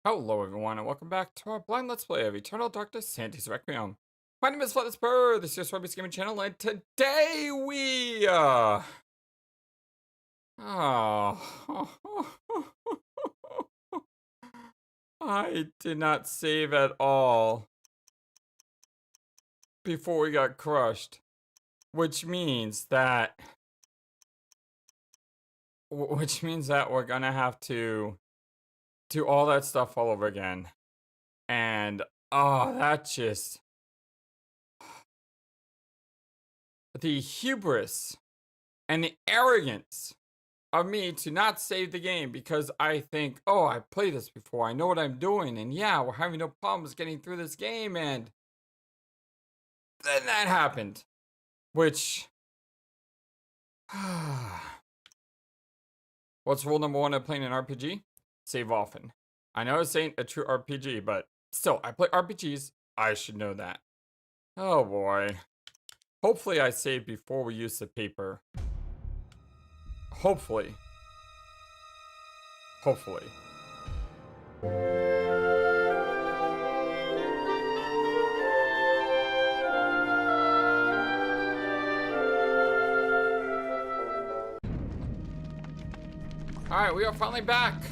Hello everyone and welcome back to our blind let's play of Eternal Darkness Sanitys Requiem. My name is FlightlessBird, this is your Swabby's Gaming channel, and today we I did not save at all before we got crushed. Which means that we're gonna have to do all that stuff all over again. And that just the hubris and the arrogance of me to not save the game because I think, oh, I played this before, I know what I'm doing, and yeah, we're having no problems getting through this game, and then that happened. Which what's rule number one of playing an RPG? Save often. I know this ain't a true RPG, but still, I play RPGs. I should know that. Oh boy. Hopefully I save before we use the paper. Hopefully. Hopefully. Alright, we are finally back.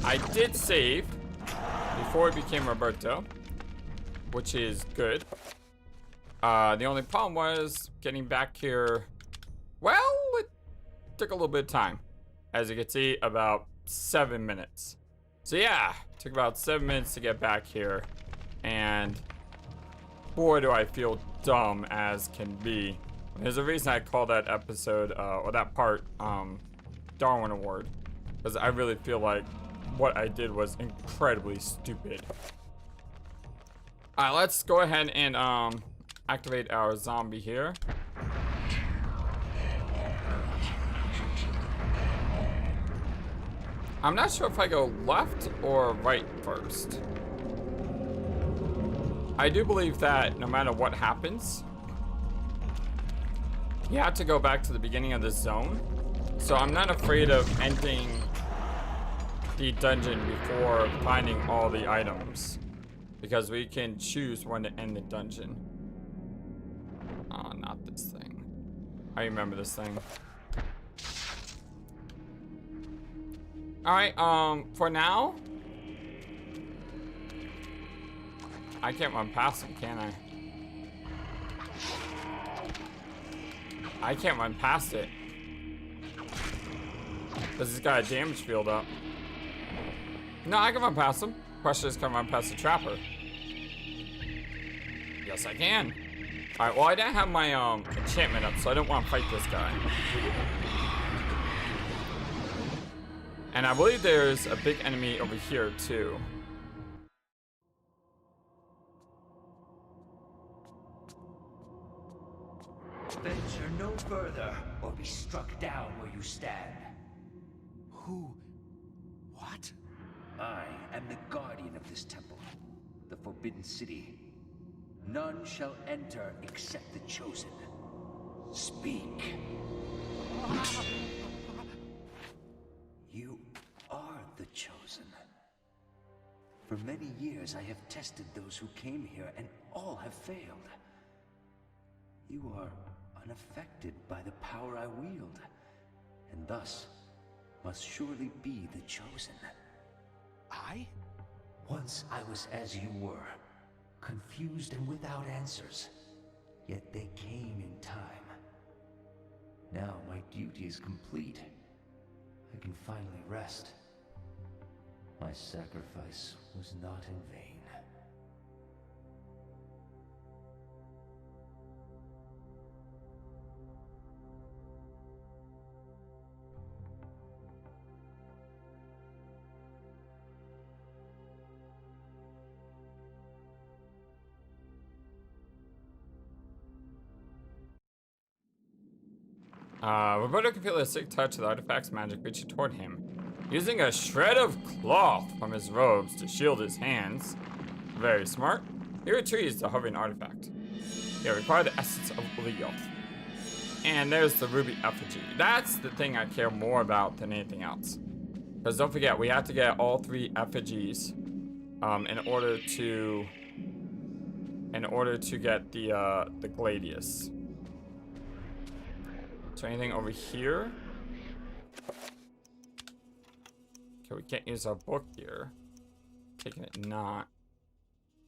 I did save before it became Roberto, which is good. The only problem was getting back here. Well, it took a little bit of time. As you can see, about 7 minutes. So yeah, took about 7 minutes to get back here. And boy, do I feel dumb as can be. There's a reason I call that episode, or that part, Darwin Award. Because I really feel like what I did was incredibly stupid. Alright, let's go ahead and activate our zombie here. I'm not sure if I go left or right first. I do believe that no matter what happens, you have to go back to the beginning of this zone. So I'm not afraid of ending the dungeon before finding all the items, because we can choose when to end the dungeon. Oh, not this thing. I remember this thing. Alright, for now, I can't run past him, can I? I can't run past it. Because he's got a damage field up. No, I can run past him. Question is, can I run past the trapper? Yes, I can. Alright, well, I didn't have my enchantment up, so I don't want to fight this guy. And I believe there's a big enemy over here, too. Venture no further, or be struck down where you stand. Who? What? I am the guardian of this temple, the Forbidden City. None shall enter except the chosen. Speak. You are the chosen. For many years I have tested those who came here, and all have failed. You are unaffected by the power I wield, and thus must surely be the chosen. I? Once I was as you were, confused and without answers, yet they came in time. Now my duty is complete. I can finally rest. My sacrifice was not in vain. Roberto can feel a sick touch of the artifact's magic reaching toward him. Using a shred of cloth from his robes to shield his hands. Very smart. He retrieves the hovering artifact. You require the essence of Ulyaoth. And there's the ruby effigy. That's the thing I care more about than anything else. Because don't forget, we have to get all 3 effigies in order to get the Gladius. Is there anything over here? Okay, we can't use our book here. Taking it not.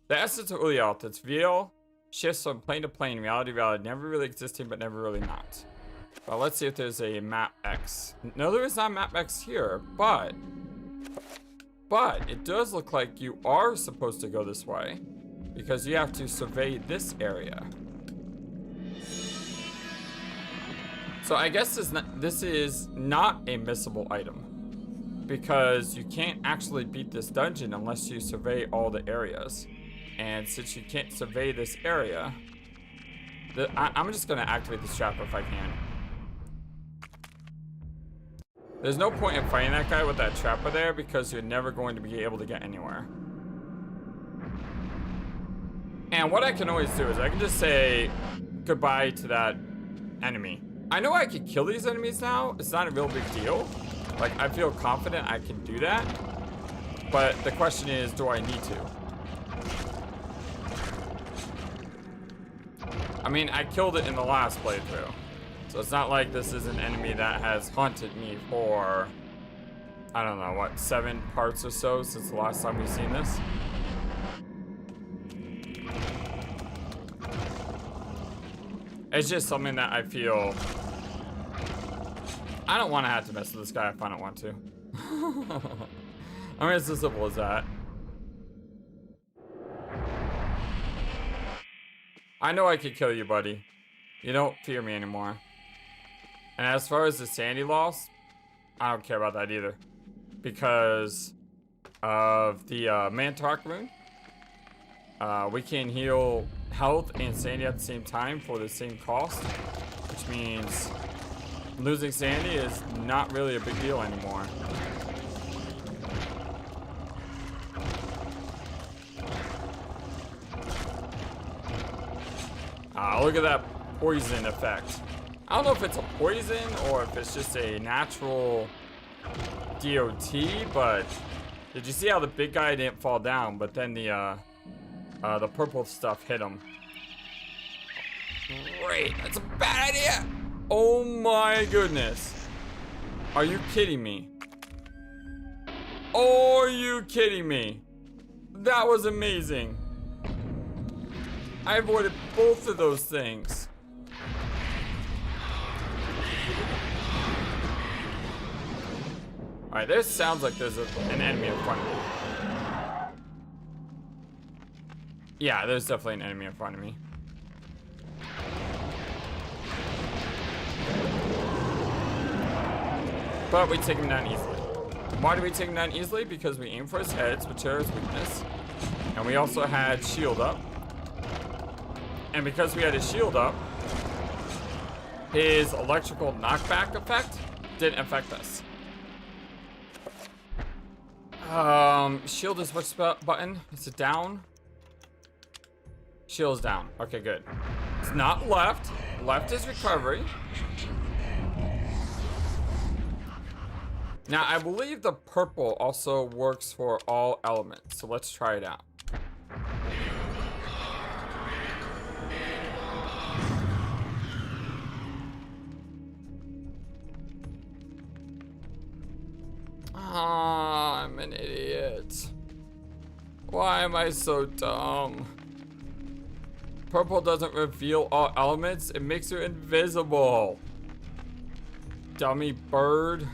The essence of Ulyaoth. It's real. Shifts from plane to plane. Reality to reality. Never really existing, but never really not. Well, let's see if there's a map X. No, there is not a map X here, but it does look like you are supposed to go this way because you have to survey this area. So I guess this is not a missable item because you can't actually beat this dungeon unless you survey all the areas. And since you can't survey this area, I'm just gonna activate this trap if I can. There's no point in fighting that guy with that trapper there because you're never going to be able to get anywhere. And what I can always do is I can just say goodbye to that enemy. I know I can kill these enemies now. It's not a real big deal. Like, I feel confident I can do that. But the question is, do I need to? I mean, I killed it in the last playthrough. So it's not like this is an enemy that has haunted me for, I don't know, what, 7 parts or so since the last time we've seen this. It's just something that I feel, I don't want to have to mess with this guy if I don't want to. I mean, it's as simple as that. I know I could kill you, buddy. You don't fear me anymore. And as far as the sanity loss, I don't care about that either. Because of the Mantark rune. We can heal health and sanity at the same time for the same cost. Which means losing sanity is not really a big deal anymore. Look at that poison effect. I don't know if it's a poison or if it's just a natural DOT, but did you see how the big guy didn't fall down, but then the purple stuff hit him? Great, that's a bad idea. Oh my goodness. Are you kidding me? Are you kidding me? That was amazing. I avoided both of those things. Alright, this sounds like there's an enemy in front of me. Yeah, there's definitely an enemy in front of me. But we take him down easily. Why do we take him down easily? Because we aim for his heads, which are his weakness. And we also had shield up. And because we had his shield up, his electrical knockback effect didn't affect us. Shield is which button? Is it down? Shield is down. Okay, good. It's not left. Left is recovery. Now, I believe the purple also works for all elements. So let's try it out. I'm an idiot. Why am I so dumb? Purple doesn't reveal all elements. It makes you invisible. Dummy bird.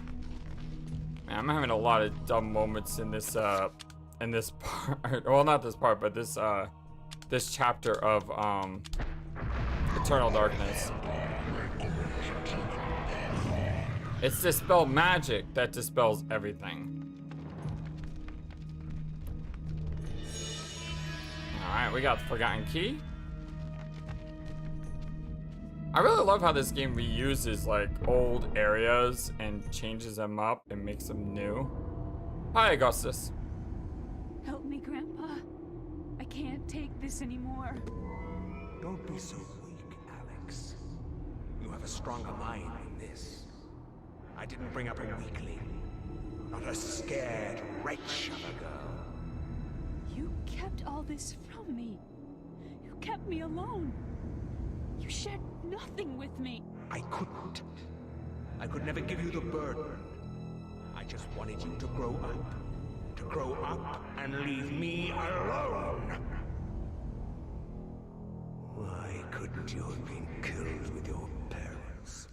Man, I'm having a lot of dumb moments in this part. Well, not this part, but this this chapter of Eternal Darkness. It's dispel magic that dispels everything. Alright, we got the Forgotten Key. I really love how this game reuses like old areas and changes them up and makes them new. Hi, Augustus. Help me, Grandpa. I can't take this anymore. Don't be so weak, Alex. You have a stronger mind than this. I didn't bring up a weakling. not a scared wretch of a girl. You kept all this from me. You kept me alone. You shared nothing with me. I couldn't. I could never give you the burden. I just wanted you to grow up. To grow up and leave me alone. Why couldn't you have been killed with your parents?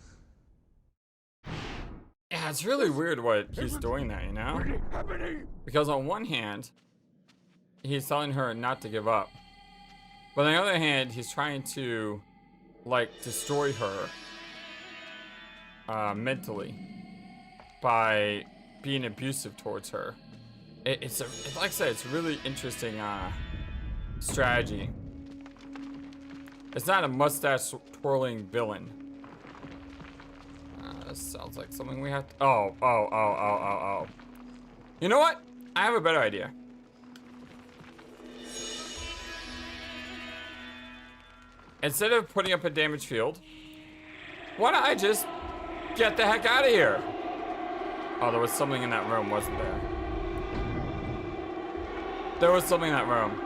Yeah, it's really weird what he's doing that, you know? Because on one hand, he's telling her not to give up. But on the other hand, he's trying to, like, destroy her mentally by being abusive towards her. It's like I said, it's a really interesting strategy. It's not a mustache twirling villain. This sounds like something we have to... Oh. You know what? I have a better idea. Instead of putting up a damage field, why don't I just get the heck out of here? Oh, there was something in that room, wasn't there? There was something in that room.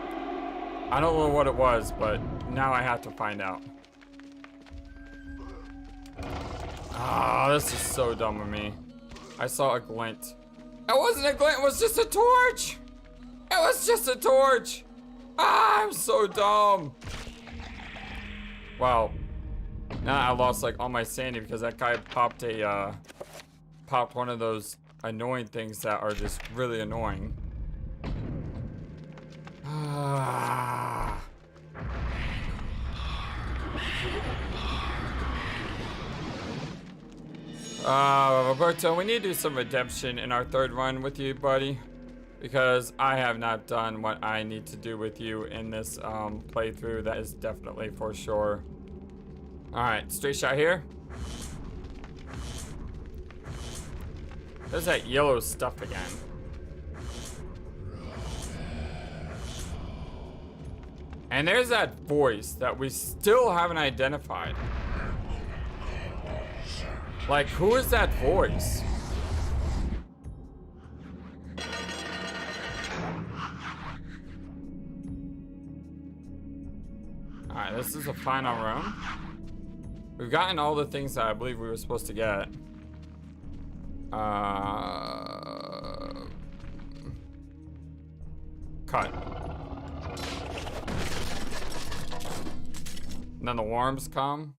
I don't know what it was, but now I have to find out. Ah, this is so dumb of me. I saw a glint. It wasn't a glint, it was just a torch! It was just a torch! Ah, I'm so dumb! Wow. Now I lost like all my sanity because that guy popped one of those annoying things that are just really annoying. Roberto, we need to do some redemption in our third run with you, buddy. Because I have not done what I need to do with you in this playthrough. That is definitely for sure. Alright, straight shot here. There's that yellow stuff again. And there's that voice that we still haven't identified. Like, who is that voice? Alright, this is the final room. We've gotten all the things that I believe we were supposed to get. Cut. And then the worms come.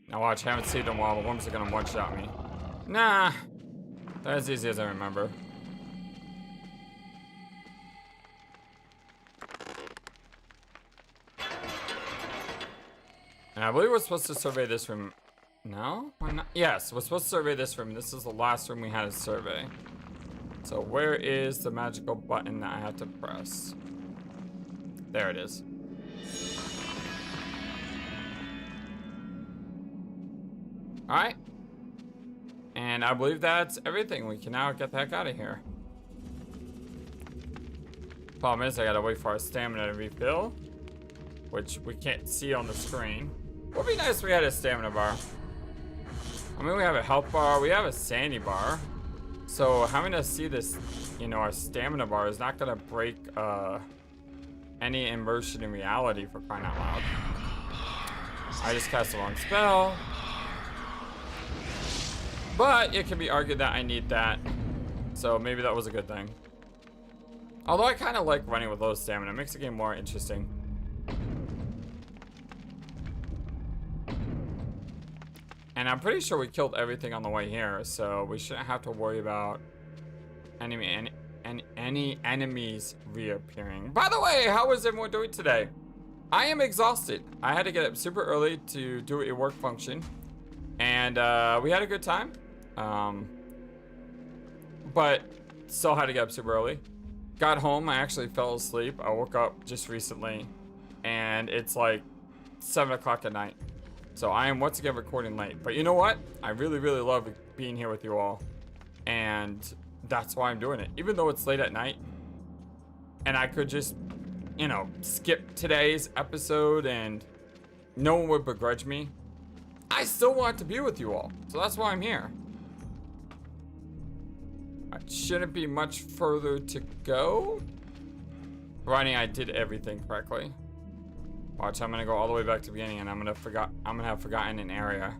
Now watch, haven't seen them while the worms are gonna one-shot me. Nah, they're as easy as I remember. And I believe we're supposed to survey this room. No? Why not? Yes, we're supposed to survey this room. This is the last room we had to survey. So where is the magical button that I have to press? There it is. Alright. And I believe that's everything. We can now get the heck out of here. Problem is, I gotta wait for our stamina to refill, which we can't see on the screen. Would be nice if we had a stamina bar. I mean, we have a health bar, we have a sanity bar. So having to see this, you know, our stamina bar is not gonna break any immersion in reality, for crying out loud. I just cast the wrong spell. But it can be argued that I need that. So maybe that was a good thing. Although I kind of like running with low stamina. It makes the game more interesting. And I'm pretty sure we killed everything on the way here, so we shouldn't have to worry about any enemies reappearing. By the way, how is everyone doing today? I am exhausted. I had to get up super early to do a work function, and we had a good time. But still had to get up super early. Got home, I actually fell asleep. I woke up just recently, and it's like 7 o'clock at night. So I am once again recording late. But you know what? I really, really love being here with you all. And that's why I'm doing it. Even though it's late at night. And I could just, you know, skip today's episode and no one would begrudge me. I still want to be with you all. So that's why I'm here. It shouldn't be much further to go. Providing I did everything correctly. Watch, I'm gonna go all the way back to the beginning and I'm gonna have forgotten an area.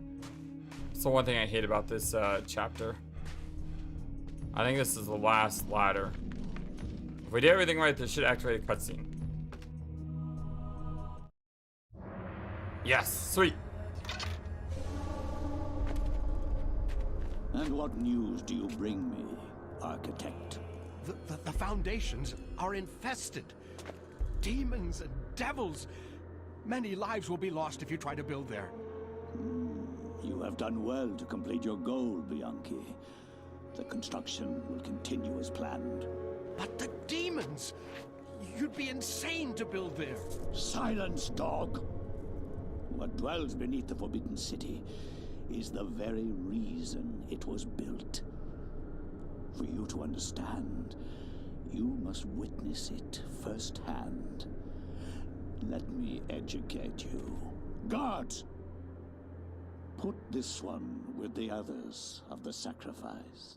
It's the one thing I hate about this chapter. I think this is the last ladder. If we did everything right, this should activate a cutscene. Yes, sweet. And what news do you bring me, Architect? The foundations are infested. Demons and devils. Many lives will be lost if you try to build there. You have done well to complete your goal, Bianchi. The construction will continue as planned. But the demons! You'd be insane to build there. Silence, dog! What dwells beneath the Forbidden City is the very reason it was built. For you to understand, you must witness it firsthand. Let me educate you. Guards! Put this one with the others of the sacrifice.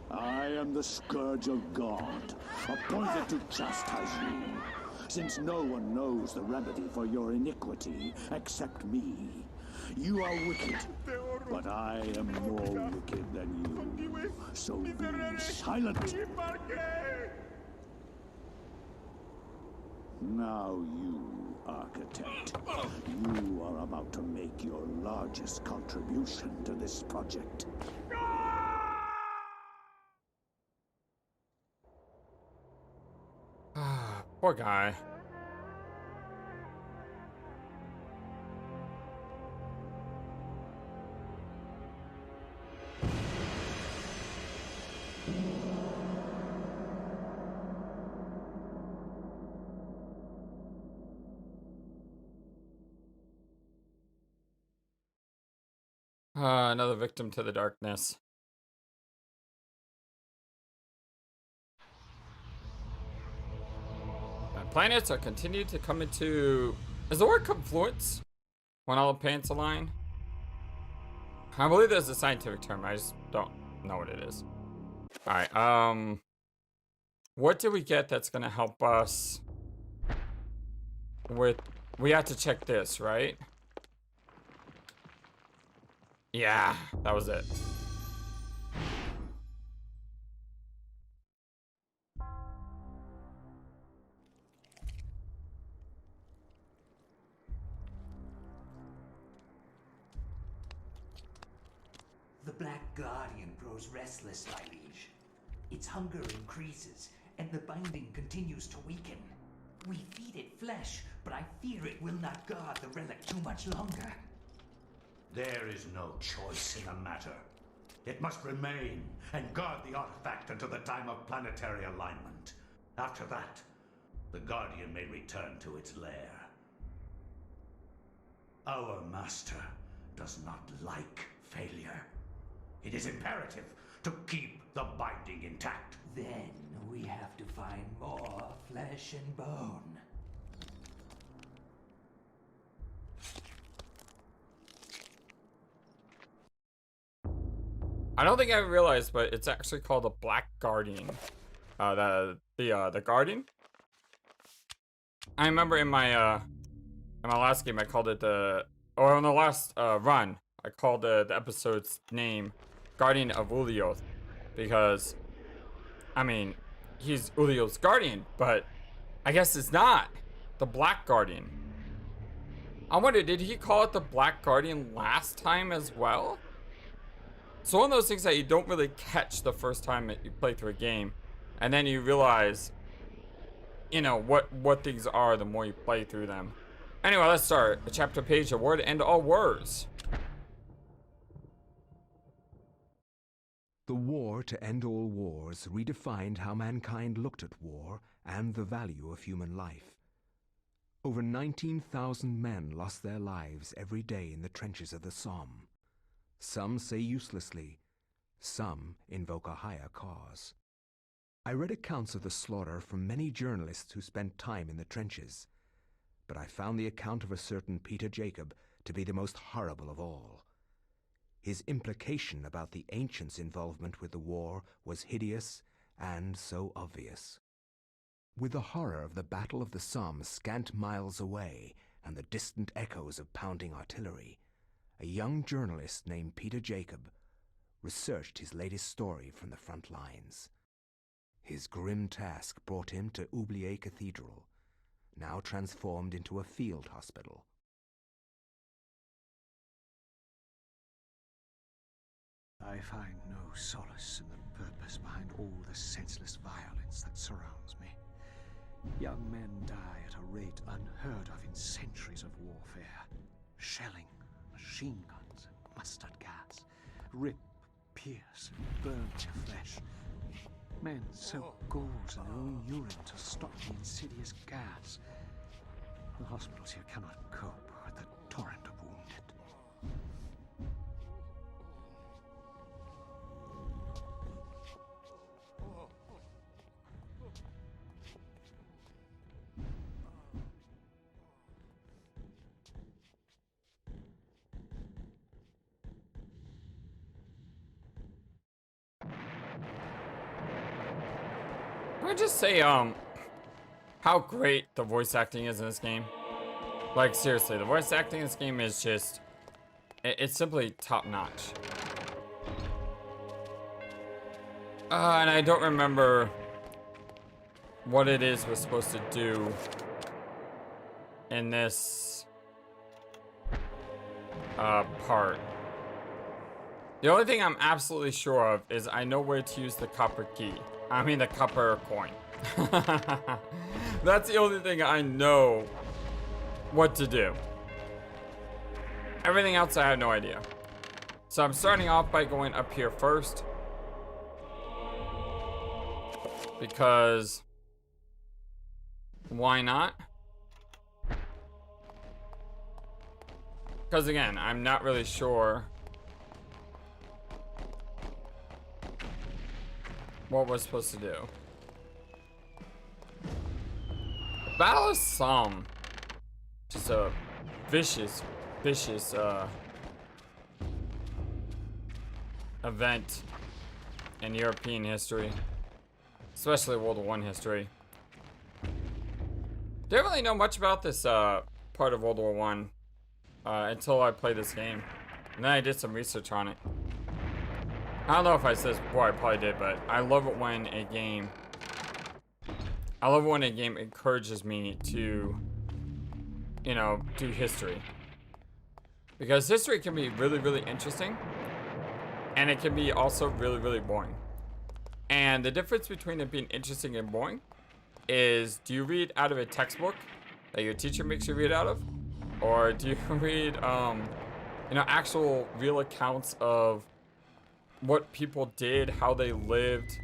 I am the Scourge of God, appointed to chastise you, since no one knows the remedy for your iniquity except me. You are wicked, but I am more wicked than you, so be silent. Now you, Architect, you are about to make your largest contribution to this project. Poor guy. Another victim to the darkness. Planets are continued to come into... Is the word confluence? When all the planets align? I believe there's a scientific term. I just don't know what it is. Alright, what did we get that's gonna help us with... We have to check this, right? Yeah, that was it. The Black Guardian grows restless, my liege. Its hunger increases, and the binding continues to weaken. We feed it flesh, but I fear it will not guard the relic too much longer. There is no choice in the matter. It must remain and guard the artifact until the time of planetary alignment. After that, the Guardian may return to its lair. Our master does not like failure. It is imperative to keep the binding intact. Then we have to find more flesh and bone. I don't think I realized, but it's actually called a Black Guardian. The Guardian. I remember in my last game I called it in the last run I called the episode's name Guardian of Ulyaoth, because I mean he's Ulyaoth's guardian, but I guess it's not the Black Guardian. I wonder, did he call it the Black Guardian last time as well? It's one of those things that you don't really catch the first time that you play through a game, and then you realize, you know, what things are the more you play through them. Anyway, let's start. The chapter page, a word to end all wars. The war to end all wars redefined how mankind looked at war and the value of human life. Over 19,000 men lost their lives every day in the trenches of the Somme. Some say uselessly, some invoke a higher cause. I read accounts of the slaughter from many journalists who spent time in the trenches. but I found the account of a certain Peter Jacob to be the most horrible of all. His implication about the ancients' involvement with the war was hideous and so obvious. With the horror of the Battle of the Somme scant miles away and the distant echoes of pounding artillery, a young journalist named Peter Jacob researched his latest story from the front lines. His grim task brought him to Ulyaoth Cathedral, now transformed into a field hospital. I find no solace in the purpose behind all the senseless violence that surrounds me. Young men die at a rate unheard of in centuries of warfare. Shelling, machine guns, and mustard gas rip, pierce, and burn their flesh. Men soak gauze in their own urine to stop the insidious gas. The hospitals here cannot cope with the torrent of wounded. Can I just say, how great the voice acting is in this game? Like, seriously, the voice acting in this game is just, it's simply top-notch. And I don't remember what it is we're supposed to do in this part. The only thing I'm absolutely sure of is I know where to use the copper key. I mean the copper coin. That's the only thing I know what to do. Everything else I have no idea. So I'm starting off by going up here first. Because why not? Because again, I'm not really sure what we're supposed to do. Battle of Somme. Just a vicious event in European history. Especially World War I history. Didn't really know much about this part of World War I until I played this game. And then I did some research on it. I don't know if I said this before, I probably did, but I love it when a game encourages me to, you know, do history. Because history can be really, really interesting. And it can be also really, really boring. And the difference between it being interesting and boring is, do you read out of a textbook that your teacher makes you read out of? Or do you read, you know, actual real accounts of what people did, how they lived,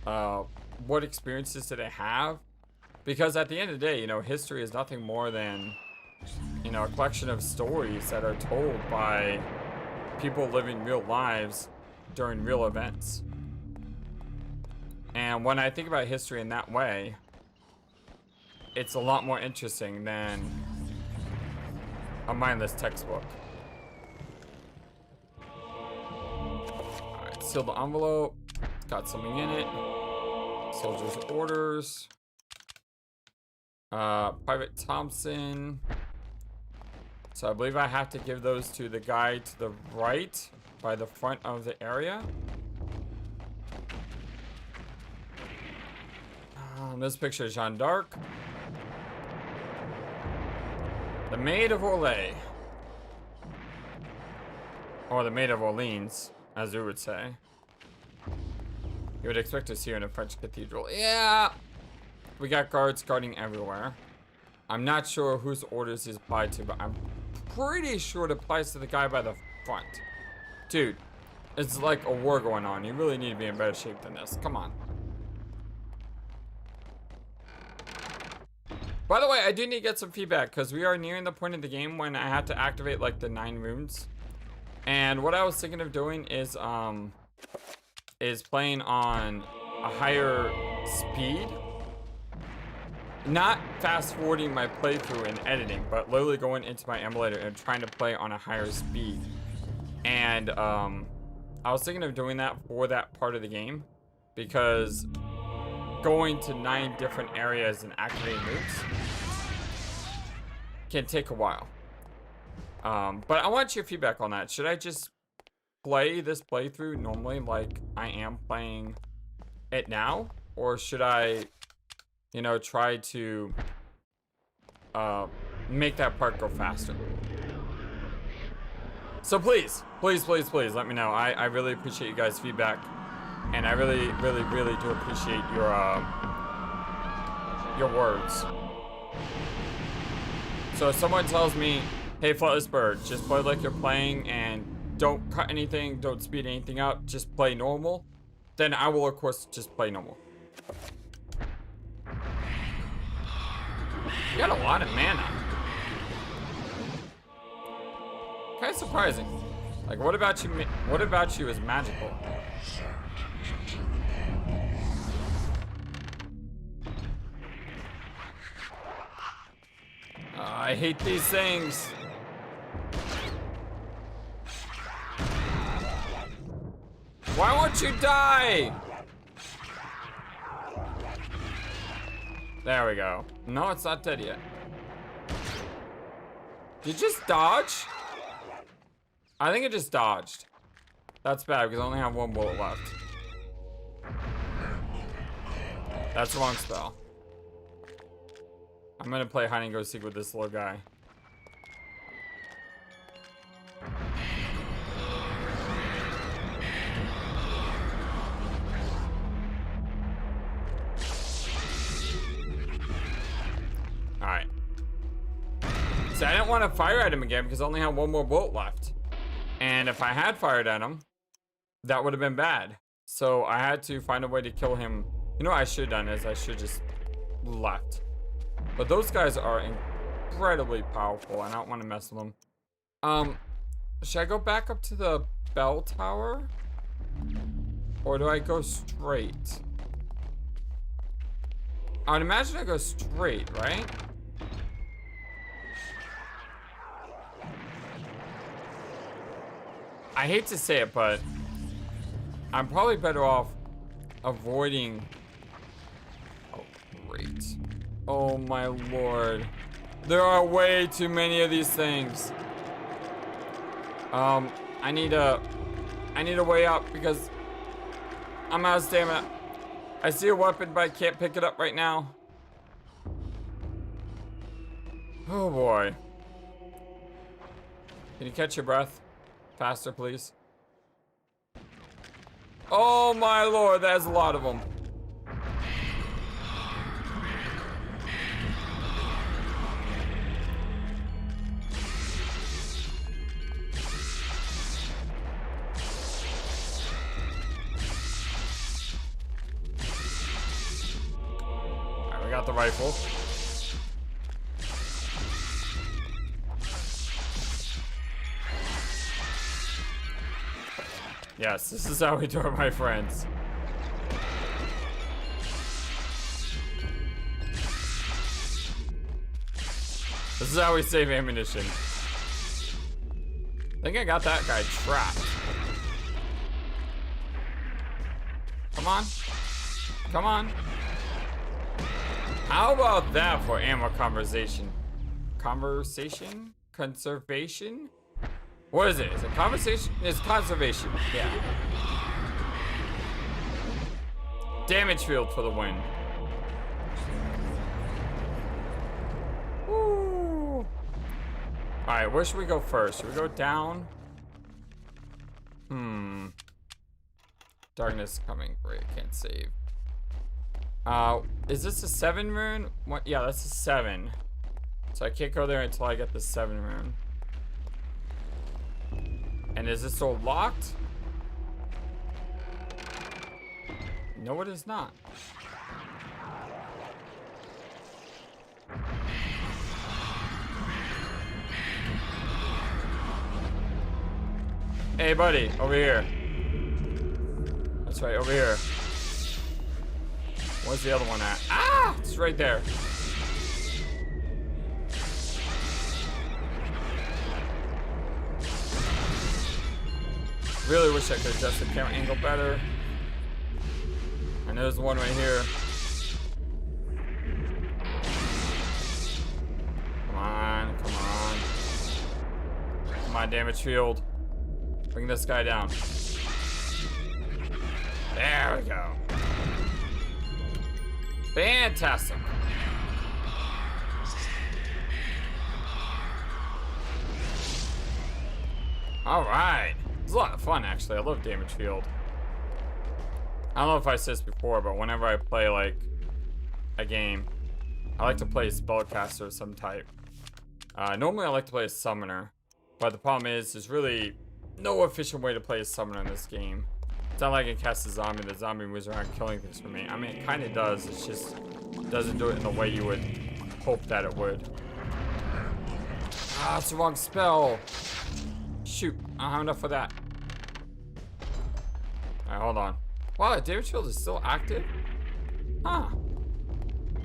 what experiences did they have? Because at the end of the day, you know, history is nothing more than, you know, a collection of stories that are told by people living real lives during real events. And when I think about history in that way, it's a lot more interesting than a mindless textbook. Alright, seal the envelope. It's got something in it. Soldier's orders. Private Thompson. So I believe I have to give those to the guy to the right by the front of the area. This picture is Jeanne d'Arc. The Maid of Orleans. Or the Maid of Orleans, as you would say. You would expect to see her in a French cathedral. Yeah! We got guards guarding everywhere. I'm not sure whose orders he's applied to, but I'm pretty sure it applies to the guy by the front. Dude, it's like a war going on. You really need to be in better shape than this. Come on. By the way, I do need to get some feedback because we are nearing the point of the game when I have to activate like the 9 runes. And what I was thinking of doing is playing on a higher speed. not fast forwarding my playthrough and editing, but literally going into my emulator and trying to play on a higher speed. And I was thinking of doing that for that part of the game, because going to 9 different areas and activating moves can take a while. But I want your feedback on that. Should I just play this playthrough normally like I am playing it now? Or should I, you know, try to make that part go faster? So please, please, please, please let me know. I really appreciate you guys' feedback. And I really, really, really do appreciate your words. So if someone tells me, hey, FlightlessBird, just play like you're playing and don't cut anything, don't speed anything up, just play normal, then I will, of course, just play normal. You got a lot of mana. Kind of surprising. Like, what about you? What about you is magical? I hate these things. Why won't you die? There we go. No, it's not dead yet. Did you just dodge? I think it just dodged. That's bad because I only have 1 bullet left. That's the wrong spell. I'm gonna play hide and go seek with this little guy. Alright. So I didn't want to fire at him again because I only had 1 more bullet left. And if I had fired at him, that would have been bad. So I had to find a way to kill him. You know what I should have done is I should just left. But those guys are incredibly powerful and I don't want to mess with them. Should I go back up to the bell tower? Or do I go straight? I would imagine I go straight, right? I hate to say it, but I'm probably better off avoiding... Oh, great. Oh my lord. There are way too many of these things. I need a way up because I'm out of stamina. I see a weapon, but I can't pick it up right now. Oh boy. Can you catch your breath? Faster, please. Oh my lord, there's a lot of them. Alright, we got the rifle. Yes, this is how we do it, my friends. This is how we save ammunition. I think I got that guy trapped. Come on. Come on. How about that for ammo conversation? Conversation? Conservation? What is it? Is it conversation? It's conservation. Yeah. Damage field for the win. Woo. Alright, where should we go first? Should we go down? Darkness coming. Great, can't save. Is this a 7 rune? What? Yeah, that's a 7. So I can't go there until I get the 7 rune. And is this all locked? No, it is not. Hey, buddy, over here. That's right, over here. Where's the other one at? Ah! It's right there. Really wish I could adjust the camera angle better. And there's one right here. Come on, come on. Come on, damage field. Bring this guy down. There we go. Fantastic. All right. It's a lot of fun, actually. I love damage field. I don't know if I said this before, but whenever I play, like, a game, I like to play a spellcaster of some type. Normally, I like to play a summoner. But the problem is, there's really no efficient way to play a summoner in this game. It's not like I can cast a zombie. The zombie moves around killing things for me. I mean, it kind of does. It just doesn't do it in the way you would hope that it would. Ah, it's the wrong spell. Shoot, I don't have enough for that. Alright, hold on. Wow, the damage field is still active? Huh.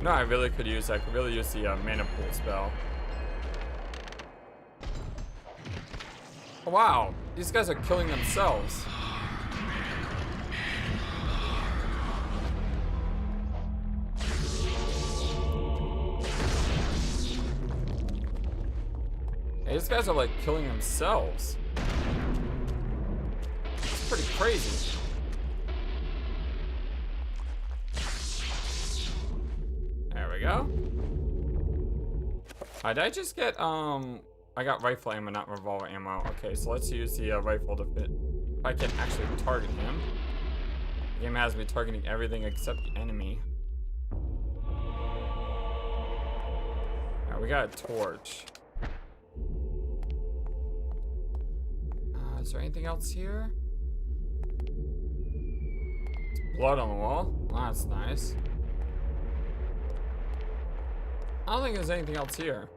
No, I really could use that. I could really use the mana pool spell. Oh, wow, these guys are killing themselves. Hey, these guys are like killing themselves. It's pretty crazy. There we go. Did I just get, I got rifle ammo, not revolver ammo. Okay, so let's use the rifle to fit. If I can actually target him. The game has me targeting everything except the enemy. Alright, we got a torch. Is there anything else here? It's blood on the wall. Oh, that's nice. I don't think there's anything else here.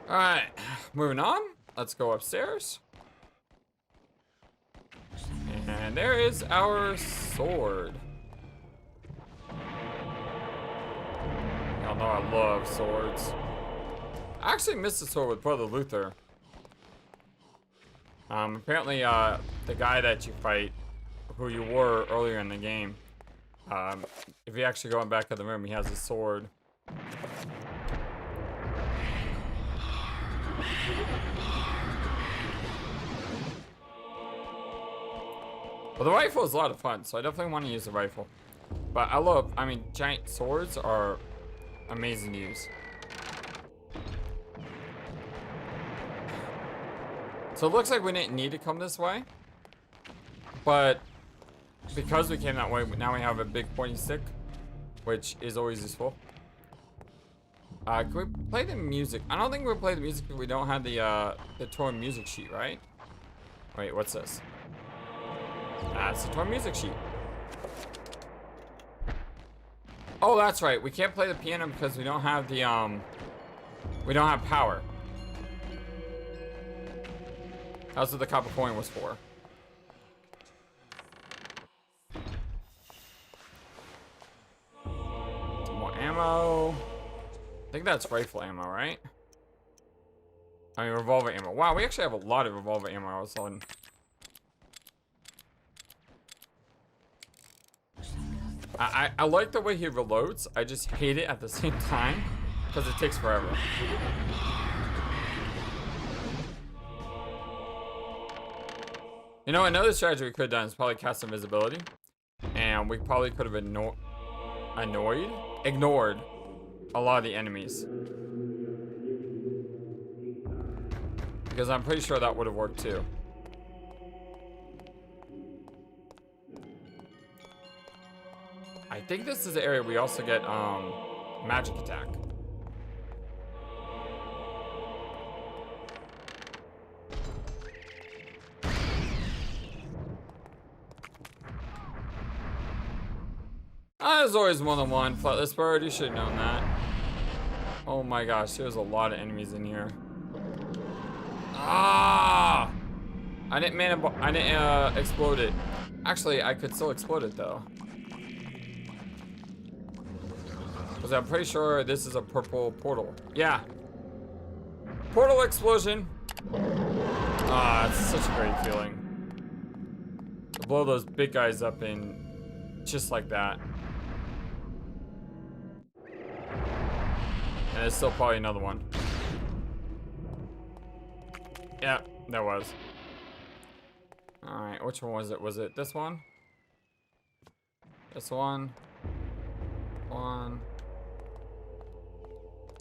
Alright, moving on. Let's go upstairs. And there is our sword. Y'all know I love swords. I actually missed the sword with Brother Luther. Apparently, the guy that you fight, who you were earlier in the game, if you actually go in back of the room, he has a sword. Well, the rifle is a lot of fun, so I definitely want to use the rifle. But I mean, giant swords are amazing to use. So it looks like we didn't need to come this way. But because we came that way, now we have a big pointy stick, which is always useful. Can we play the music? I don't think we'll play the music because we don't have the torn music sheet, right? Wait, what's this? It's the torn music sheet. Oh, that's right. We can't play the piano because we don't have the we don't have power. That's what the copper coin was for. Some more ammo. I think that's rifle ammo, right? I mean, revolver ammo. Wow, we actually have a lot of revolver ammo all of a sudden. I like the way he reloads. I just hate it at the same time because it takes forever. You know, another strategy we could have done is probably cast invisibility. And we probably could have ignored a lot of the enemies. Because I'm pretty sure that would have worked too. I think this is the area we also get magic attack. There's always more than one. FlightlessBird, you should have known that. Oh my gosh, there's a lot of enemies in here. Ah! I didn't explode it. Actually, I could still explode it though. Because I'm pretty sure this is a purple portal. Yeah. Portal explosion. Ah, it's such a great feeling. To blow those big guys up in just like that. And there's still probably another one. Yeah, there was. Alright, which one was it? Was it this one? This one? One.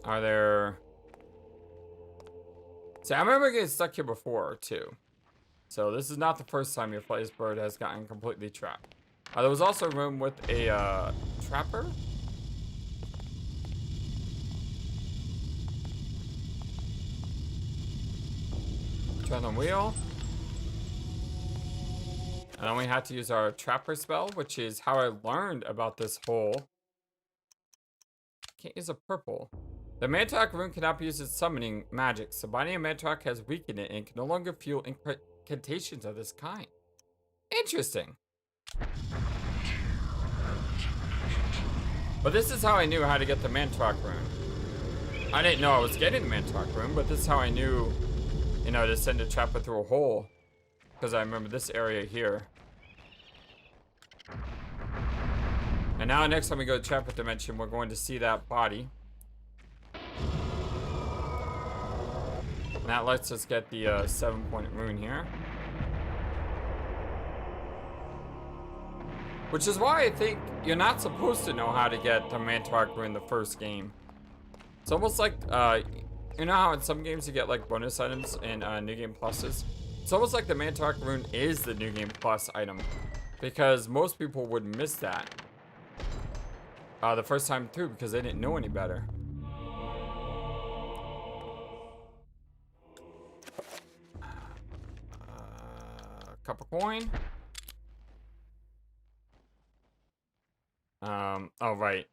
Are there... See, I remember getting stuck here before, too. So this is not the first time your FlightlessBird has gotten completely trapped. There was also a room with a trapper. Turn the wheel. And then we had to use our trapper spell, which is how I learned about this whole... Can't use a purple. The Mantarok rune cannot be used as summoning magic, so binding a Mantarok has weakened it and can no longer fuel incantations of this kind. Interesting. But this is how I knew how to get the Mantarok rune. I didn't know I was getting the Mantarok rune, but this is how I knew, you know, to send a trapper through a hole. Because I remember this area here. And now next time we go to Trapper Dimension, we're going to see that body. And that lets us get the 7-point rune here. Which is why I think you're not supposed to know how to get the Mantarok rune the first game. It's almost like, you know how in some games you get like bonus items and New Game Pluses? It's almost like the Mantarok rune is the New Game Plus item. Because most people would miss that the first time through because they didn't know any better. Copper coin. Oh right.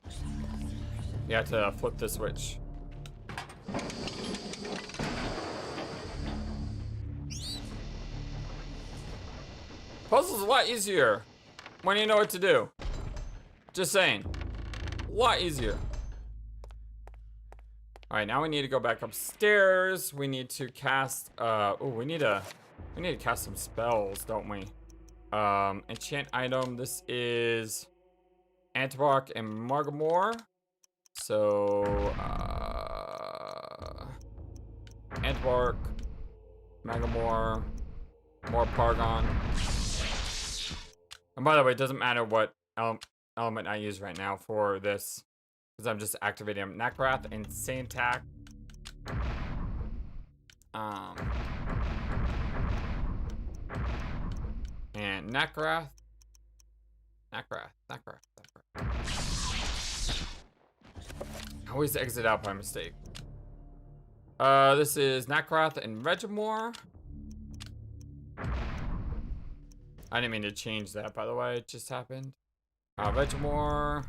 You have to flip the switch. Puzzle's a lot easier when you know what to do. Just saying. A lot easier. Alright, now we need to go back upstairs. We need to cast we need to cast some spells, don't we? Enchant item. This is Antibark and Margamore. So Antibark, Margamore, more Pargon. And by the way, it doesn't matter what element I use right now for this, because I'm just activating Nakrath and Santak. And Nakrath. I always exit out by mistake. This is Nakrath and Regimore. I didn't mean to change that, by the way. It just happened. Regimore.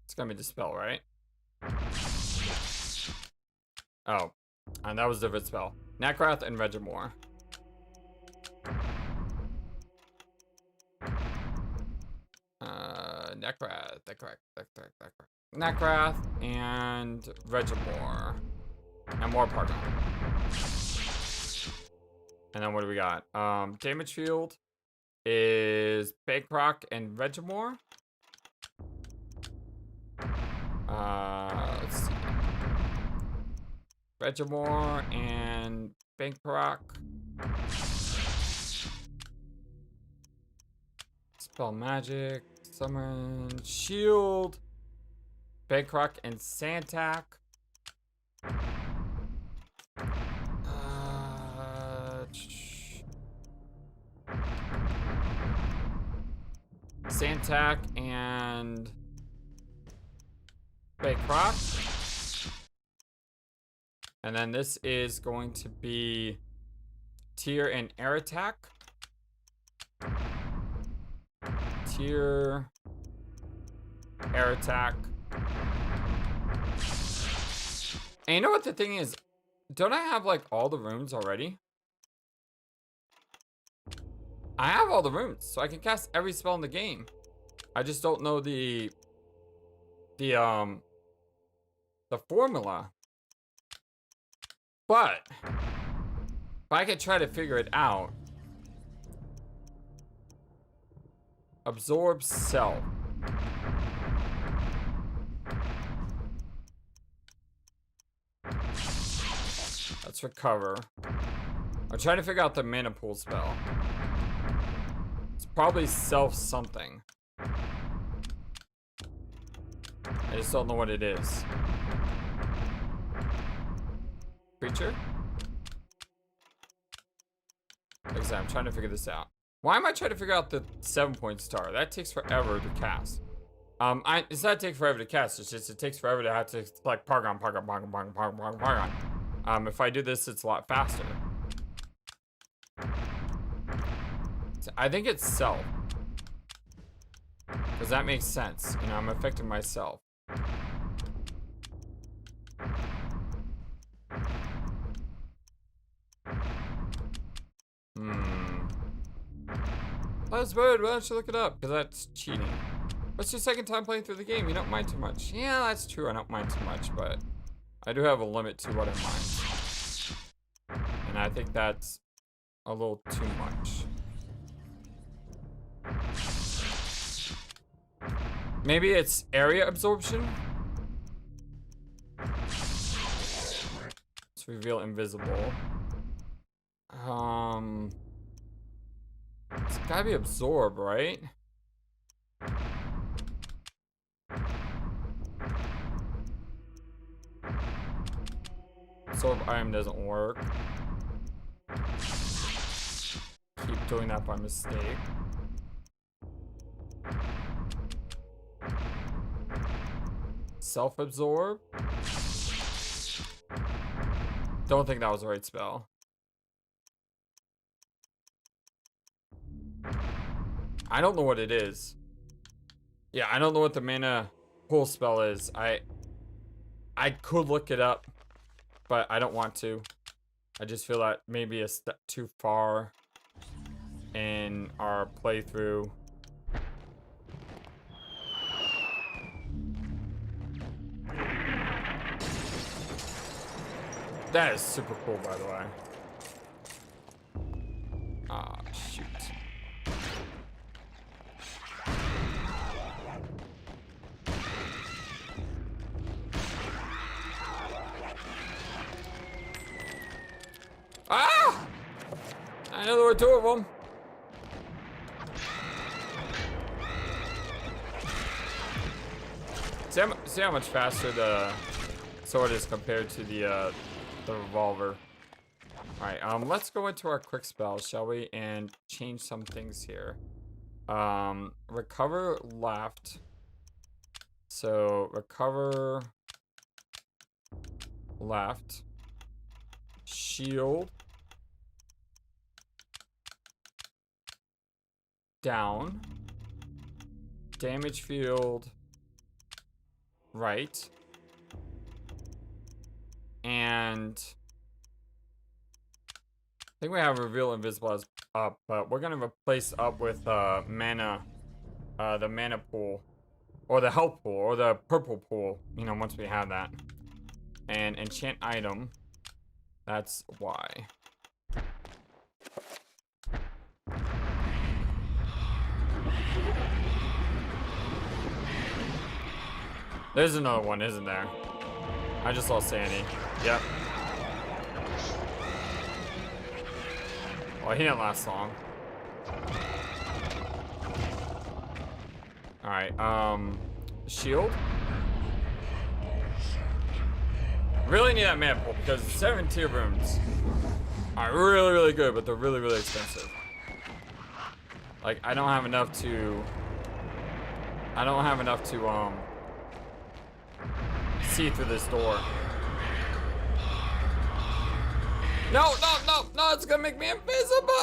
It's gonna be Dispel, right? Oh. And that was a different spell. Nakrath and Regimore. Nakrath and Regimore. And more Pargon. And then what do we got? Damage field is Bankrock and Regimore. Let's see. Regimore and Bankrock. Spell magic. Summon shield. Bankrock and Santak. Santak and Bankrock. And then this is going to be Tier and Air Attack. Tier, Air Attack. And you know what the thing is? Don't I have like all the runes already? I have all the runes, so I can cast every spell in the game. I just don't know the formula But if I could try to figure it out. Absorb self. Let's recover. I'm trying to figure out the mana pool spell. It's probably self something. I just don't know what it is. Creature? Like I said, I'm trying to figure this out. Why am I trying to figure out the 7-point star? That takes forever to cast. It's not take forever to cast. It's just it takes forever to have to select Paragon. If I do this, it's a lot faster. So I think it's self. Because that makes sense. You know, I'm affecting myself. FlightlessBird, why don't you look it up? Because that's cheating. What's your second time playing through the game? You don't mind too much. Yeah, that's true. I don't mind too much, but I do have a limit to what I mind. And I think that's a little too much. Maybe it's area absorption? Let's reveal invisible. It's gotta be absorb, right? Absorb item doesn't work. Keep doing that by mistake. Self-absorb? Don't think that was the right spell. I don't know what it is. Yeah, I don't know what the mana pool spell is. I could look it up, but I don't want to. I just feel that maybe a step too far in our playthrough. That is super cool, by the way. Ah, shoot. Ah! I know there were two of them. See how much faster the sword is compared to the revolver. Alright, let's go into our quick spells, shall we? And change some things here. Recover left. So, recover left. Shield. Down. Damage field. Right. And I think we have reveal invisible as up, but we're gonna replace up with mana, the mana pool, or the health pool, or the purple pool. You know, once we have that, and enchant item. That's why. There's another one, isn't there? I just lost Sandy. Yep. Well, he didn't last long. Alright, shield. Really need that mana pool because 7 tier rooms are really, really good, but they're really, really expensive. Like, I don't have enough to see through this door. No, it's gonna make me invisible!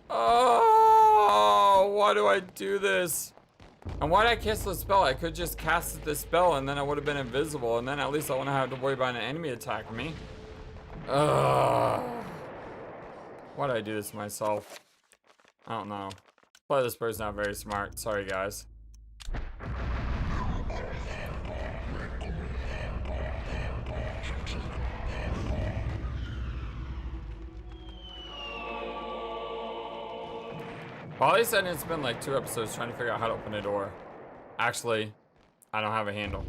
Oh, why do I do this? And why did I cast the spell? I could just cast the spell and then I would have been invisible, and then at least I wouldn't have to worry about an enemy attacking me. Why did I do this to myself? I don't know. FlightlessBird's not very smart. Sorry, guys. Probably said it's been like 2 episodes trying to figure out how to open a door. Actually, I don't have a handle.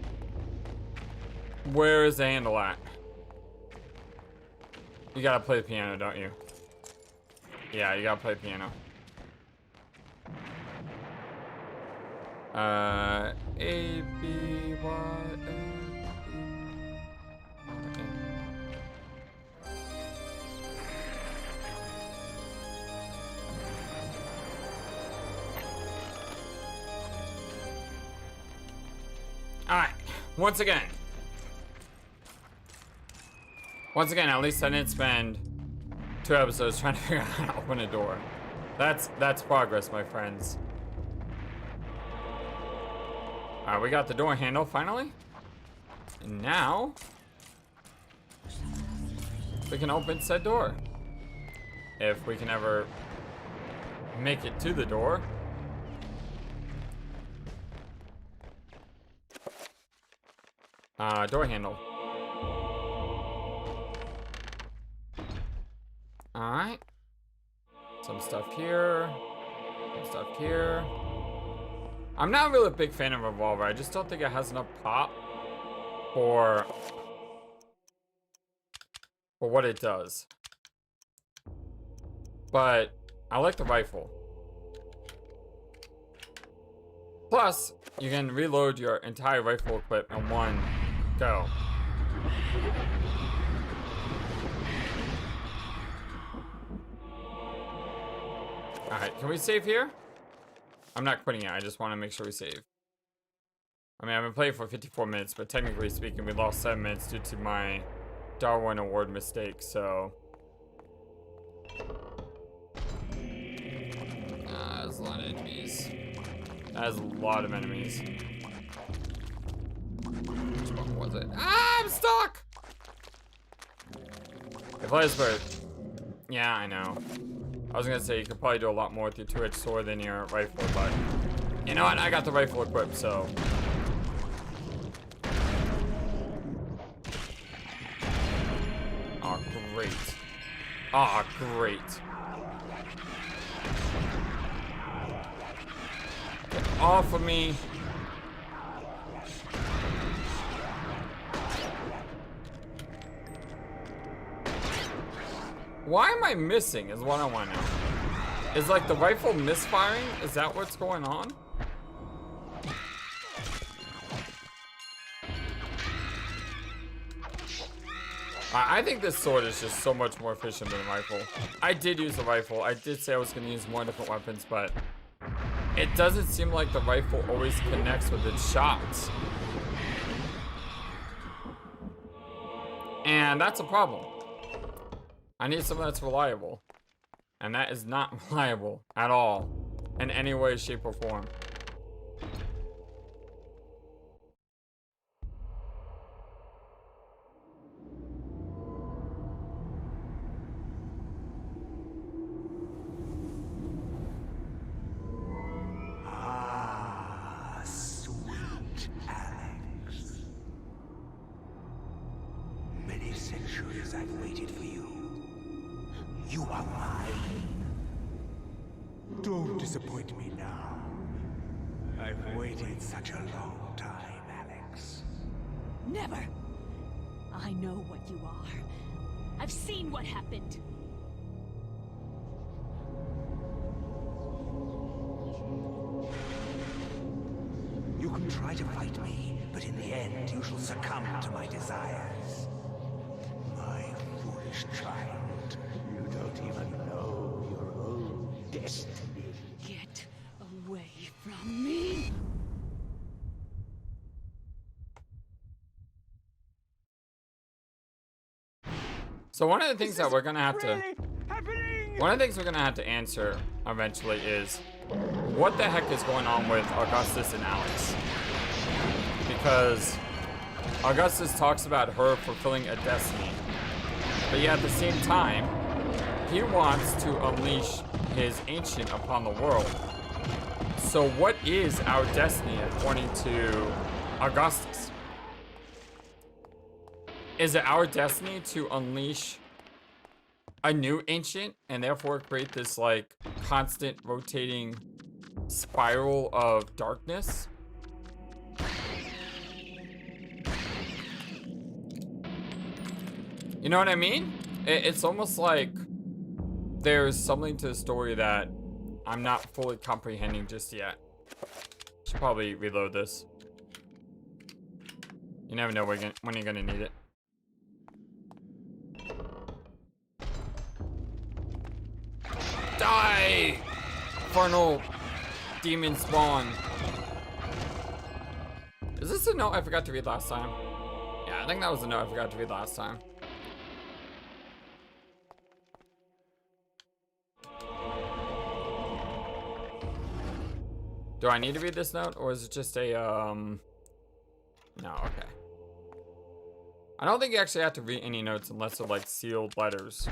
Where is the handle at? You gotta play the piano, don't you? Yeah, you gotta play the piano. A, B, Y, Alright, once again, at least I didn't spend 2 episodes trying to figure out how to open a door. That's progress, my friends. Alright, we got the door handle finally. And now we can open said door. If we can ever make it to the door. Door handle. Alright. Some stuff here. Some stuff here. I'm not really a big fan of Revolver. I just don't think it has enough pop for what it does. But I like the rifle. Plus, you can reload your entire rifle clip in one go. Alright, can we save here? I'm not quitting it, I just want to make sure we save. I mean, I've been playing for 54 minutes, but technically speaking, we lost 7 minutes due to my Darwin Award mistake, so... There's a lot of enemies. That is a lot of enemies. Which one was it? Ah, I'm stuck! Hey, FlightlessBird. Yeah, I know. I was gonna say you could probably do a lot more with your 2-edged sword than your rifle, but you know what? I got the rifle equipped, so. Oh, great. Oh, great. Get off of me. Why am I missing is what I want to know. Is like the rifle misfiring? Is that what's going on? I think this sword is just so much more efficient than the rifle. I did use the rifle. I did say I was going to use more different weapons, but it doesn't seem like the rifle always connects with its shots. And that's a problem. I need something that's reliable. And that is not reliable at all. In any way, shape, or form. Ah, sweet Alex. Many centuries I've waited for you. You are mine. Don't disappoint me now. I've waited such a long time, Alex. Never! I know what you are. I've seen what happened. You can try to fight me, but in the end you shall succumb to my desires. My foolish child, you don't even know your own destiny. Get away from me! So one of the things that we're gonna have to... One of the things we're gonna have to answer eventually is what the heck is going on with Augustus and Alex? Because Augustus talks about her fulfilling a destiny, but yet at the same time, he wants to unleash his ancient upon the world. So what is our destiny according to Augustus? Is it our destiny to unleash a new ancient and therefore create this like constant rotating spiral of darkness. You know what I mean? It's almost like there's something to the story that I'm not fully comprehending just yet. Should probably reload this. You never know when you're gonna need it. Die! Infernal demon spawn. Is this a note I forgot to read last time? Yeah, I think that was a note I forgot to read last time. Do I need to read this note, or is it just a, No, okay. I don't think you actually have to read any notes unless they're, like, sealed letters.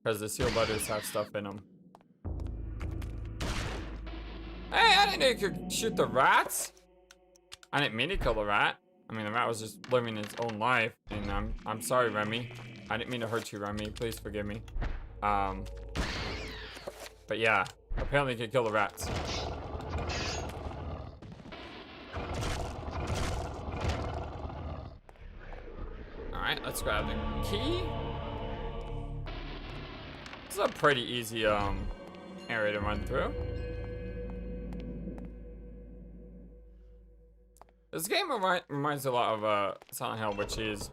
Because the sealed letters have stuff in them. Hey, I didn't know you could shoot the rats! I didn't mean to kill the rat. I mean, the rat was just living its own life. And I'm sorry, Remy. I didn't mean to hurt you, Remy. Please forgive me. But yeah, apparently you could kill the rats. Alright, let's grab the key. This is a pretty easy area to run through. This game reminds me a lot of Silent Hill, which is,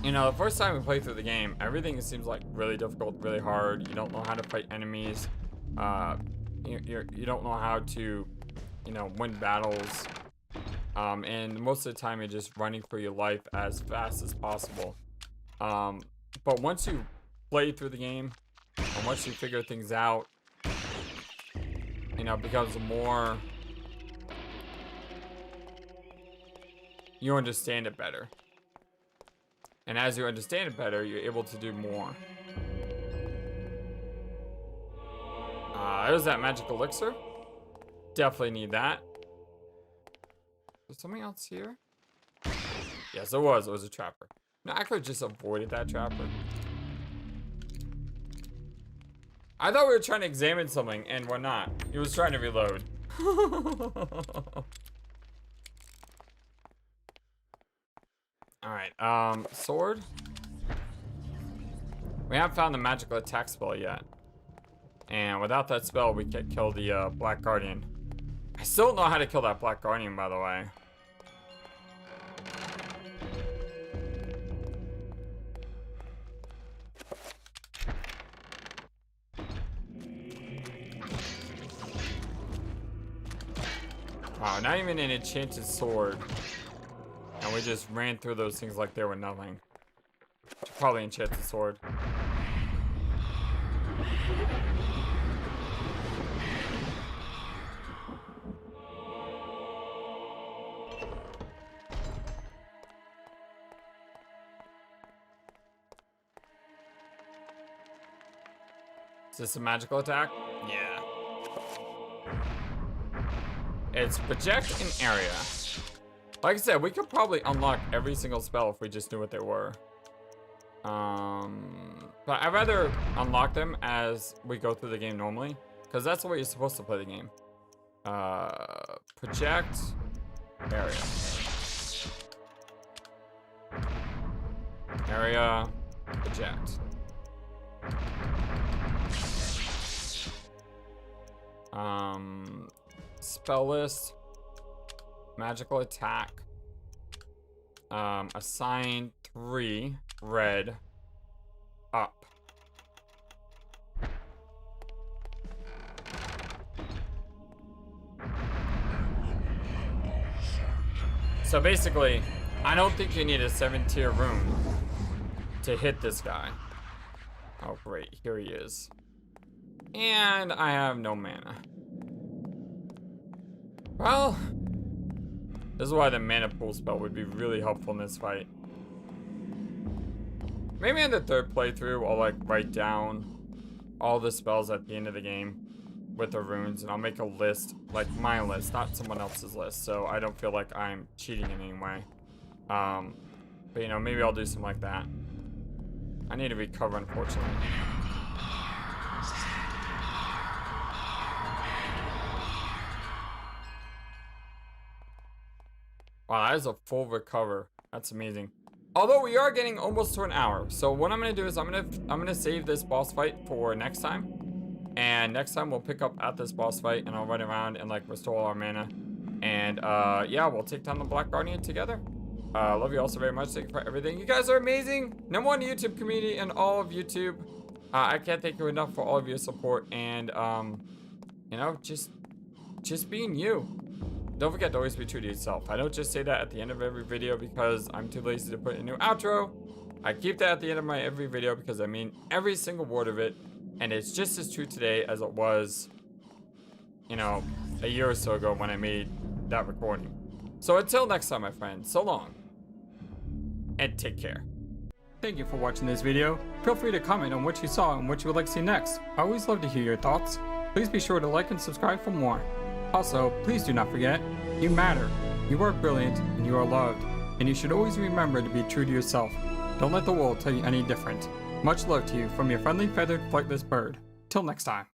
you know, the first time we play through the game, everything seems like really difficult, really hard. You don't know how to fight enemies. You don't know how to, you know, win battles. And most of the time you're just running for your life as fast as possible. But once you play through the game, and once you figure things out, you know, it becomes more, you understand it better. And as you understand it better, you're able to do more. There's that magic elixir. Definitely need that. Is something else here? Yes, there was. It was a trapper. No, I could have just avoided that trapper. I thought we were trying to examine something, and we're not. He was trying to reload. Alright, sword. We haven't found the magical attack spell yet. And without that spell, we can't kill the Black Guardian. I still don't know how to kill that Black Guardian, by the way. Wow, not even an enchanted sword. And we just ran through those things like they were nothing. Should probably enchant the sword. Is this a magical attack? Yeah. It's project an area. Like I said, we could probably unlock every single spell if we just knew what they were. But I'd rather unlock them as we go through the game normally, because that's the way you're supposed to play the game. Project area. Area, project. Spell list, magical attack, assign 3, red, up. So basically, I don't think you need a 7-tier rune to hit this guy. Oh great, here he is. And I have no mana. Well, this is why the mana pool spell would be really helpful in this fight. Maybe in the third playthrough, I'll like write down all the spells at the end of the game with the runes, and I'll make a list, like my list, not someone else's list, so I don't feel like I'm cheating in any way. But you know, maybe I'll do something like that. I need to recover, unfortunately. Wow, that is a full recover. That's amazing. Although we are getting almost to an hour. So what I'm gonna do is I'm gonna save this boss fight for next time. And next time we'll pick up at this boss fight and I'll run around and like restore all our mana. And yeah, we'll take down the Black Guardian together. Love you all so very much. Thank you for everything. You guys are amazing. #1 YouTube community and all of YouTube. I can't thank you enough for all of your support and you know, just being you. Don't forget to always be true to yourself. I don't just say that at the end of every video because I'm too lazy to put a new outro. I keep that at the end of my every video because I mean every single word of it. And it's just as true today as it was, you know, a year or so ago when I made that recording. So until next time, my friends, so long. And take care. Thank you for watching this video. Feel free to comment on what you saw and what you would like to see next. I always love to hear your thoughts. Please be sure to like and subscribe for more. Also, please do not forget, you matter, you are brilliant, and you are loved. And you should always remember to be true to yourself. Don't let the world tell you any different. Much love to you from your friendly feathered flightless bird. Till next time.